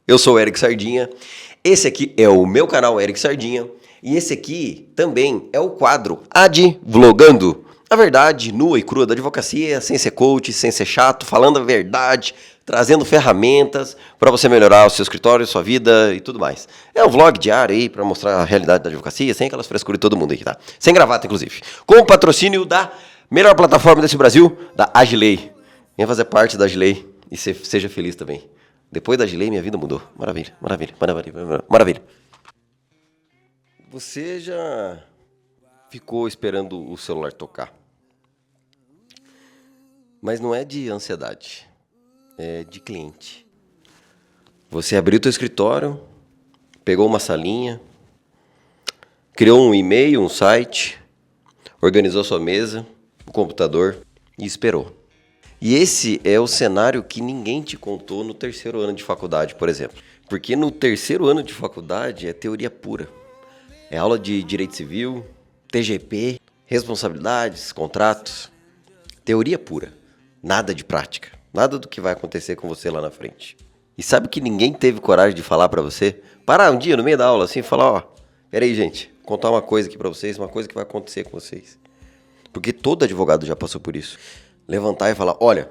Eu sou o Eric Sardinha, esse aqui é o meu canal Eric Sardinha e esse aqui também é o quadro Advlogando. A verdade nua e crua da advocacia, sem ser coach, sem ser chato, falando a verdade, trazendo ferramentas para você melhorar o seu escritório, sua vida e tudo mais. É um vlog diário aí para mostrar a realidade da advocacia, sem aquelas frescuras de todo mundo aqui, tá? Sem gravata, inclusive. Com o patrocínio da melhor plataforma desse Brasil, da Agilei. Venha fazer parte da Agilei e seja feliz também. Depois da Agilei, minha vida mudou. Maravilha, maravilha, maravilha, maravilha. Você já ficou esperando o celular tocar? Mas não é de ansiedade, é de cliente. Você abriu teu escritório, pegou uma salinha, criou um e-mail, um site, organizou sua mesa, o computador e esperou. E esse é o cenário que ninguém te contou no terceiro ano de faculdade, por exemplo. Porque no terceiro ano de faculdade é teoria pura. É aula de direito civil, TGP, responsabilidades, contratos. Teoria pura. Nada de prática. Nada do que vai acontecer com você lá na frente. E sabe que ninguém teve coragem de falar pra você? Parar um dia no meio da aula assim e falar, ó, peraí gente, contar uma coisa aqui pra vocês, uma coisa que vai acontecer com vocês. Porque todo advogado já passou por isso. Levantar e falar, olha,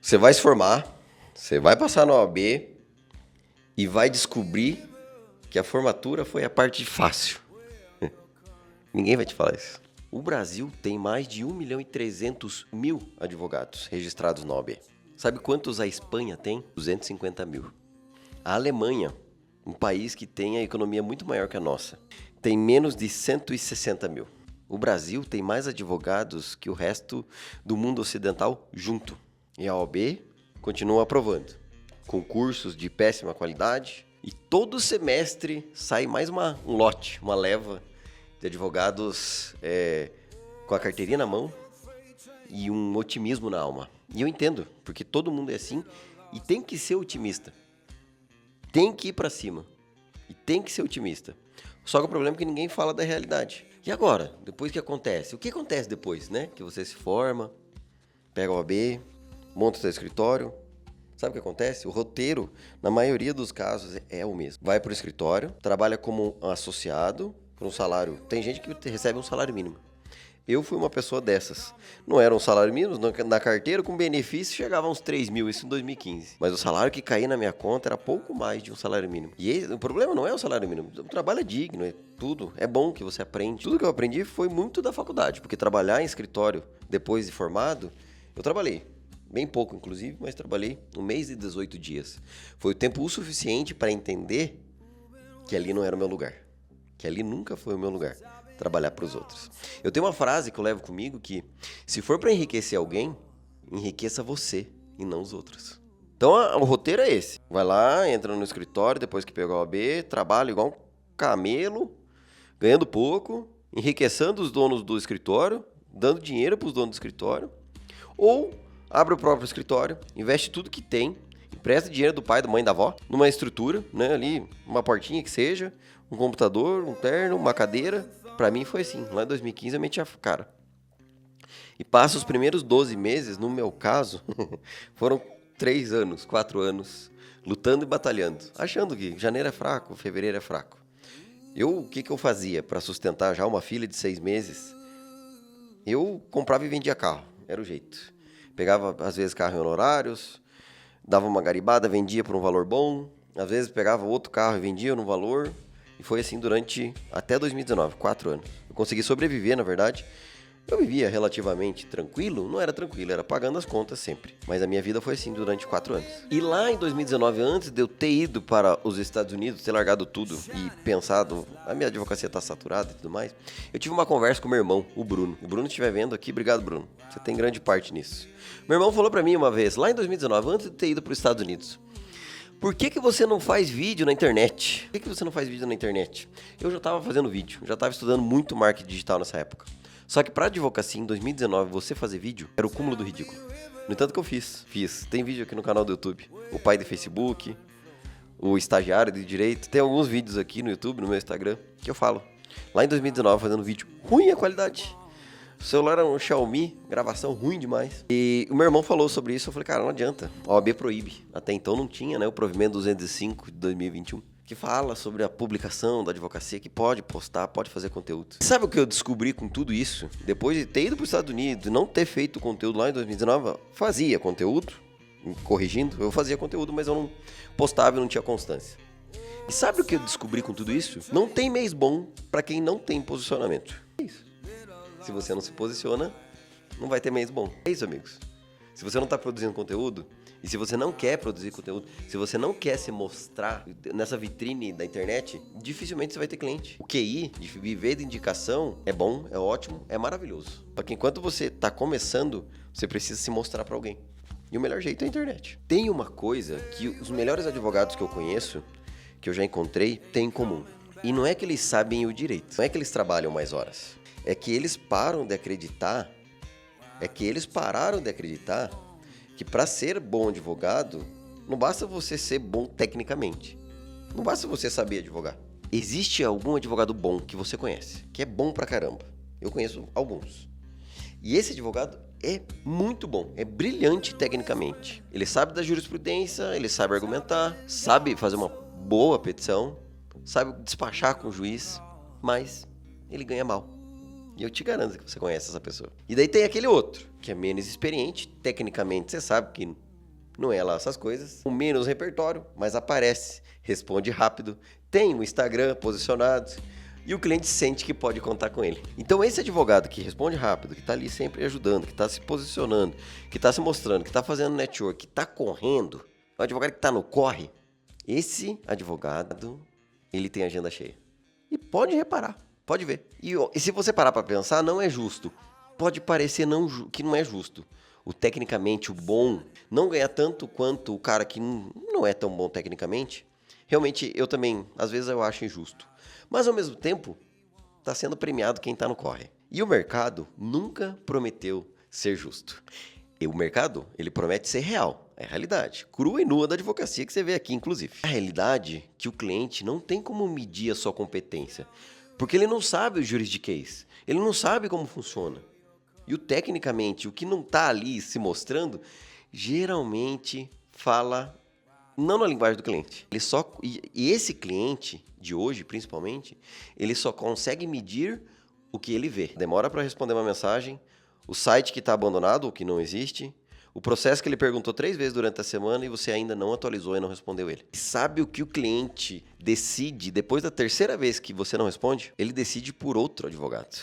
você vai se formar, você vai passar na OAB e vai descobrir que a formatura foi a parte fácil. Ninguém vai te falar isso. O Brasil tem mais de 1.300.000 advogados registrados na OAB. Sabe quantos a Espanha tem? 250.000. A Alemanha, um país que tem a economia muito maior que a nossa, tem menos de 160.000. O Brasil tem mais advogados que o resto do mundo ocidental junto. E a OAB continua aprovando. Concursos de péssima qualidade. E todo semestre sai mais um lote, uma leva de advogados com a carteirinha na mão e um otimismo na alma. E eu entendo, porque todo mundo é assim e tem que ser otimista. Tem que ir pra cima. E tem que ser otimista. Só que o problema é que ninguém fala da realidade. E agora? Depois que acontece? O que acontece depois, né? Que você se forma, pega a OAB, monta o seu escritório. Sabe o que acontece? O roteiro, na maioria dos casos, é o mesmo. Vai pro escritório, trabalha como associado, por um salário. Tem gente que recebe um salário mínimo. Eu fui uma pessoa dessas. Não era um salário mínimo, na carteira, com benefício, chegava a uns 3 mil, isso em 2015. Mas o salário que caía na minha conta era pouco mais de um salário mínimo. E o problema não é o salário mínimo, o trabalho é digno, é tudo. É bom que você aprende. Tudo que eu aprendi foi muito da faculdade, porque trabalhar em escritório depois de formado, eu trabalhei. Bem pouco, inclusive, mas trabalhei 1 mês e 18 dias. Foi o tempo o suficiente para entender que ali não era o meu lugar. Que ali nunca foi o meu lugar. Trabalhar para os outros. Eu tenho uma frase que eu levo comigo que, se for para enriquecer alguém, enriqueça você e não os outros. Então, o roteiro é esse. Vai lá, entra no escritório, depois que pegou a OAB, trabalha igual um camelo, ganhando pouco, enriquecendo os donos do escritório, dando dinheiro para os donos do escritório, ou abre o próprio escritório, investe tudo que tem, empresta dinheiro do pai, da mãe, da avó, numa estrutura, né, ali, uma portinha que seja, um computador, um terno, uma cadeira. Pra mim foi assim, lá em 2015 eu meti a cara. E passa os primeiros 12 meses, no meu caso, foram 3 anos, 4 anos, lutando e batalhando, achando que janeiro é fraco, fevereiro é fraco. O que eu fazia para sustentar já uma filha de 6 meses? Eu comprava e vendia carro, era o jeito. Pegava, às vezes, carro em honorários, dava uma garibada, vendia por um valor bom, às vezes pegava outro carro e vendia num valor. E foi assim durante até 2019, 4 anos. Eu consegui sobreviver, na verdade. Eu vivia relativamente tranquilo, não era tranquilo, era pagando as contas sempre. Mas a minha vida foi assim durante 4 anos. E lá em 2019, antes de eu ter ido para os Estados Unidos, ter largado tudo e pensado, a minha advocacia tá saturada e tudo mais, eu tive uma conversa com meu irmão, o Bruno. O Bruno estiver vendo aqui, obrigado, Bruno. Você tem grande parte nisso. Meu irmão falou pra mim uma vez, lá em 2019, antes de ter ido para os Estados Unidos: por que você não faz vídeo na internet? Por que você não faz vídeo na internet? Eu já estava fazendo vídeo, já estava estudando muito marketing digital nessa época. Só que para advocacia, em 2019, você fazer vídeo era o cúmulo do ridículo. No entanto que eu fiz. Tem vídeo aqui no canal do YouTube. O pai do Facebook, o estagiário de direito. Tem alguns vídeos aqui no YouTube, no meu Instagram, que eu falo. Lá em 2019, fazendo vídeo ruim a qualidade. O celular era um Xiaomi, gravação ruim demais. E o meu irmão falou sobre isso, eu falei, cara, não adianta. A OAB proíbe. Até então não tinha, né? O provimento 205 de 2021. Que fala sobre a publicação da advocacia, que pode postar, pode fazer conteúdo. Sabe o que eu descobri com tudo isso? Depois de ter ido para os Estados Unidos e não ter feito conteúdo lá em 2019, fazia conteúdo, corrigindo, eu fazia conteúdo, mas eu não postava e não tinha constância. E sabe o que eu descobri com tudo isso? Não tem mês bom para quem não tem posicionamento. É isso. Se você não se posiciona, não vai ter mês bom. É isso, amigos. Se você não está produzindo conteúdo, e se você não quer produzir conteúdo, se você não quer se mostrar nessa vitrine da internet, dificilmente você vai ter cliente. O QI, de viver de indicação, é bom, é ótimo, é maravilhoso. Só que enquanto você está começando, você precisa se mostrar para alguém. E o melhor jeito é a internet. Tem uma coisa que os melhores advogados que eu conheço, que eu já encontrei, têm em comum. E não é que eles sabem o direito, não é que eles trabalham mais horas. É que eles pararam de acreditar que para ser bom advogado, não basta você ser bom tecnicamente. Não basta você saber advogar. Existe algum advogado bom que você conhece, que é bom pra caramba. Eu conheço alguns. E esse advogado é muito bom, é brilhante tecnicamente. Ele sabe da jurisprudência, ele sabe argumentar, sabe fazer uma boa petição, sabe despachar com o juiz, mas ele ganha mal. E eu te garanto que você conhece essa pessoa. E daí tem aquele outro, que é menos experiente, tecnicamente você sabe que não é lá essas coisas, com menos repertório, mas aparece, responde rápido, tem o Instagram posicionado e o cliente sente que pode contar com ele. Então esse advogado que responde rápido, que está ali sempre ajudando, que está se posicionando, que está se mostrando, que está fazendo network, que está correndo, é um advogado que está no corre, esse advogado, ele tem agenda cheia. E pode reparar. Pode ver. E se você parar para pensar, não é justo. Pode parecer que não é justo. O tecnicamente, o bom, não ganha tanto quanto o cara que não é tão bom tecnicamente. Realmente, eu também, às vezes eu acho injusto. Mas, ao mesmo tempo, está sendo premiado quem está no corre. E o mercado nunca prometeu ser justo. E o mercado, ele promete ser real. É a realidade. Crua e nua da advocacia que você vê aqui, inclusive. A realidade é que o cliente não tem como medir a sua competência. Porque ele não sabe o juridiquês, ele não sabe como funciona. E o tecnicamente, o que não está ali se mostrando, geralmente fala não na linguagem do cliente. E esse cliente de hoje, principalmente, ele só consegue medir o que ele vê. Demora para responder uma mensagem, o site que está abandonado ou que não existe, o processo que ele perguntou 3 vezes durante a semana e você ainda não atualizou e não respondeu ele. Sabe o que o cliente decide depois da 3ª vez que você não responde? Ele decide por outro advogado.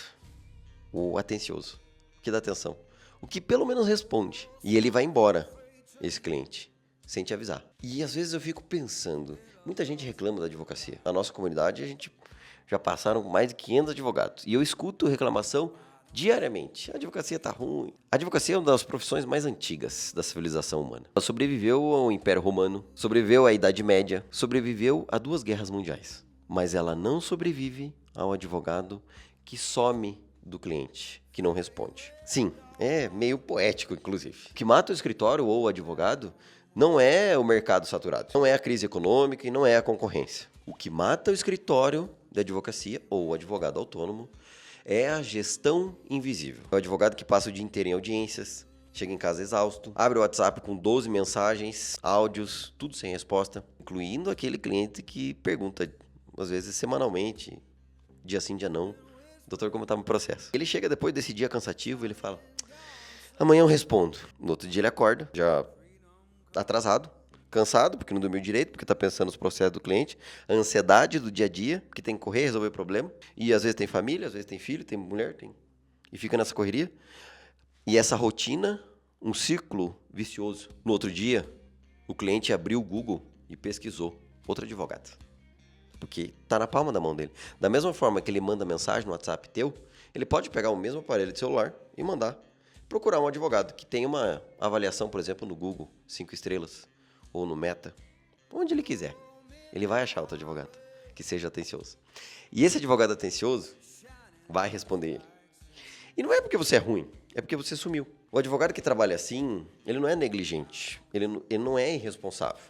O atencioso. O que dá atenção. O que pelo menos responde. E ele vai embora, esse cliente, sem te avisar. E às vezes eu fico pensando, muita gente reclama da advocacia. Na nossa comunidade, a gente já passaram mais de 500 advogados. E eu escuto reclamação diariamente. A advocacia tá ruim. A advocacia é uma das profissões mais antigas da civilização humana. Ela sobreviveu ao Império Romano, sobreviveu à Idade Média, sobreviveu a 2 guerras mundiais. Mas ela não sobrevive ao advogado que some do cliente, que não responde. Sim, é meio poético, inclusive. O que mata o escritório ou o advogado não é o mercado saturado, não é a crise econômica e não é a concorrência. O que mata o escritório de advocacia ou o advogado autônomo é a gestão invisível. É o advogado que passa o dia inteiro em audiências, chega em casa exausto, abre o WhatsApp com 12 mensagens, áudios, tudo sem resposta, incluindo aquele cliente que pergunta, às vezes semanalmente, dia sim, dia não, doutor, como está o processo? Ele chega depois desse dia cansativo, ele fala, amanhã eu respondo. No outro dia ele acorda, já atrasado, cansado, porque não dormiu direito, porque está pensando nos processos do cliente, a ansiedade do dia a dia, que tem que correr, resolver problema, e às vezes tem família, às vezes tem filho, tem mulher, e fica nessa correria. E essa rotina, um ciclo vicioso. No outro dia, o cliente abriu o Google e pesquisou outro advogado, porque está na palma da mão dele. Da mesma forma que ele manda mensagem no WhatsApp teu, ele pode pegar o mesmo aparelho de celular e mandar procurar um advogado que tem uma avaliação, por exemplo, no Google, 5 estrelas, ou no Meta, onde ele quiser. Ele vai achar outro advogado que seja atencioso. E esse advogado atencioso vai responder ele. E não é porque você é ruim, é porque você sumiu. O advogado que trabalha assim, ele não é negligente, ele não é irresponsável.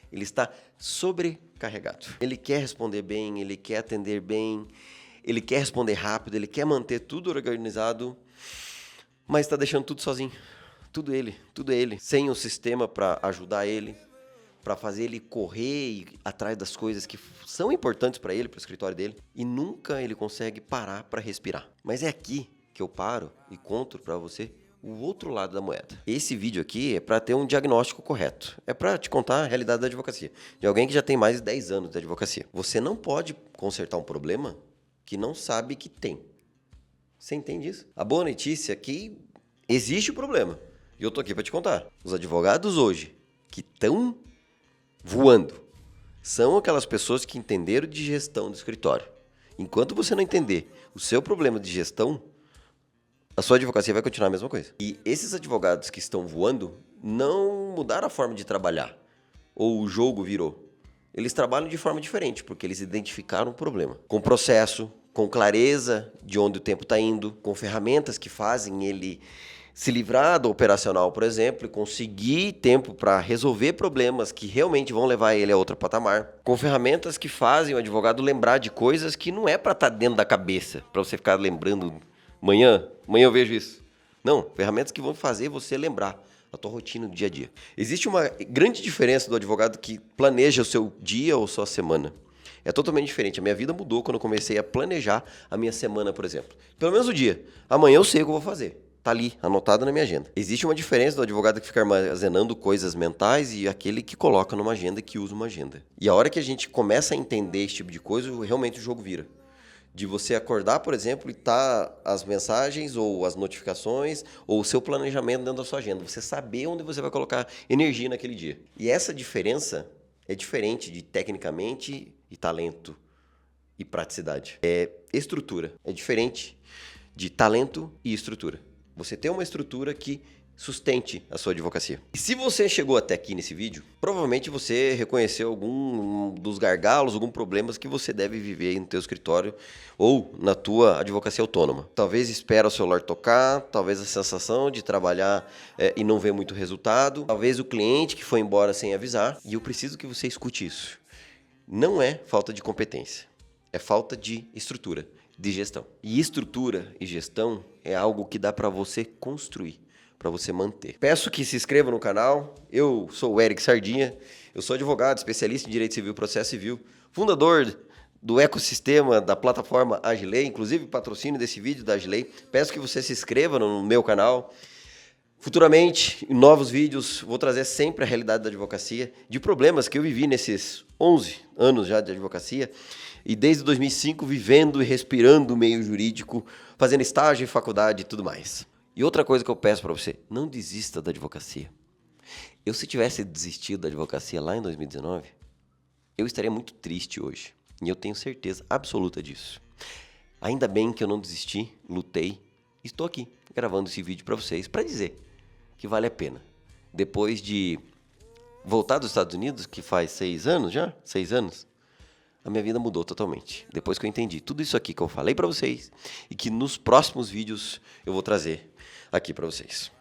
Ele está sobrecarregado. Ele quer responder bem, ele quer atender bem, ele quer responder rápido, ele quer manter tudo organizado mas está deixando tudo sozinho. Tudo ele. Sem um sistema para ajudar ele, para fazer ele correr e atrás das coisas que são importantes para ele, para o escritório dele. E nunca ele consegue parar para respirar. Mas é aqui que eu paro e conto para você o outro lado da moeda. Esse vídeo aqui é para ter um diagnóstico correto. É para te contar a realidade da advocacia. De alguém que já tem mais de 10 anos de advocacia. Você não pode consertar um problema que não sabe que tem. Você entende isso? A boa notícia é que existe o problema. E eu tô aqui para te contar. Os advogados hoje que estão voando são aquelas pessoas que entenderam de gestão do escritório. Enquanto você não entender o seu problema de gestão, a sua advocacia vai continuar a mesma coisa. E esses advogados que estão voando não mudaram a forma de trabalhar. Ou o jogo virou. Eles trabalham de forma diferente, porque eles identificaram o problema. Com processo, com clareza de onde o tempo está indo, com ferramentas que fazem ele se livrar do operacional, por exemplo, e conseguir tempo para resolver problemas que realmente vão levar ele a outro patamar. Com ferramentas que fazem o advogado lembrar de coisas que não é para estar dentro da cabeça, para você ficar lembrando amanhã eu vejo isso. Não, ferramentas que vão fazer você lembrar a tua rotina do dia a dia. Existe uma grande diferença do advogado que planeja o seu dia ou sua semana. É totalmente diferente. A minha vida mudou quando eu comecei a planejar a minha semana, por exemplo. Pelo menos o dia. Amanhã eu sei o que eu vou fazer. Tá ali, anotado na minha agenda. Existe uma diferença do advogado que fica armazenando coisas mentais e aquele que coloca numa agenda e que usa uma agenda. E a hora que a gente começa a entender esse tipo de coisa, realmente o jogo vira. De você acordar, por exemplo, e tá as mensagens ou as notificações ou o seu planejamento dentro da sua agenda. Você saber onde você vai colocar energia naquele dia. E essa diferença é diferente de tecnicamente e talento e praticidade. É estrutura. É diferente de talento e estrutura. Você tem uma estrutura que sustente a sua advocacia. E se você chegou até aqui nesse vídeo, provavelmente você reconheceu algum dos gargalos, alguns problemas que você deve viver aí no teu escritório ou na tua advocacia autônoma. Talvez espera o celular tocar, talvez a sensação de trabalhar e não ver muito resultado, talvez o cliente que foi embora sem avisar. E eu preciso que você escute isso. Não é falta de competência, é falta de estrutura, de gestão. E estrutura e gestão é algo que dá para você construir, para você manter. Peço que se inscreva no canal. Eu sou o Eric Sardinha, eu sou advogado, especialista em Direito Civil e Processo Civil, fundador do ecossistema da plataforma Agilei, inclusive patrocínio desse vídeo da Agilei. Peço que você se inscreva no meu canal. Futuramente, em novos vídeos, vou trazer sempre a realidade da advocacia, de problemas que eu vivi nesses 11 anos já de advocacia, e desde 2005 vivendo e respirando o meio jurídico, fazendo estágio em faculdade e tudo mais. E outra coisa que eu peço para você, não desista da advocacia. Eu, se tivesse desistido da advocacia lá em 2019, eu estaria muito triste hoje. E eu tenho certeza absoluta disso. Ainda bem que eu não desisti, lutei, e estou aqui gravando esse vídeo para vocês, para dizer que vale a pena. Depois de voltar dos Estados Unidos, que faz 6 anos já, 6 anos, a minha vida mudou totalmente. Depois que eu entendi tudo isso aqui que eu falei para vocês e que nos próximos vídeos eu vou trazer aqui para vocês.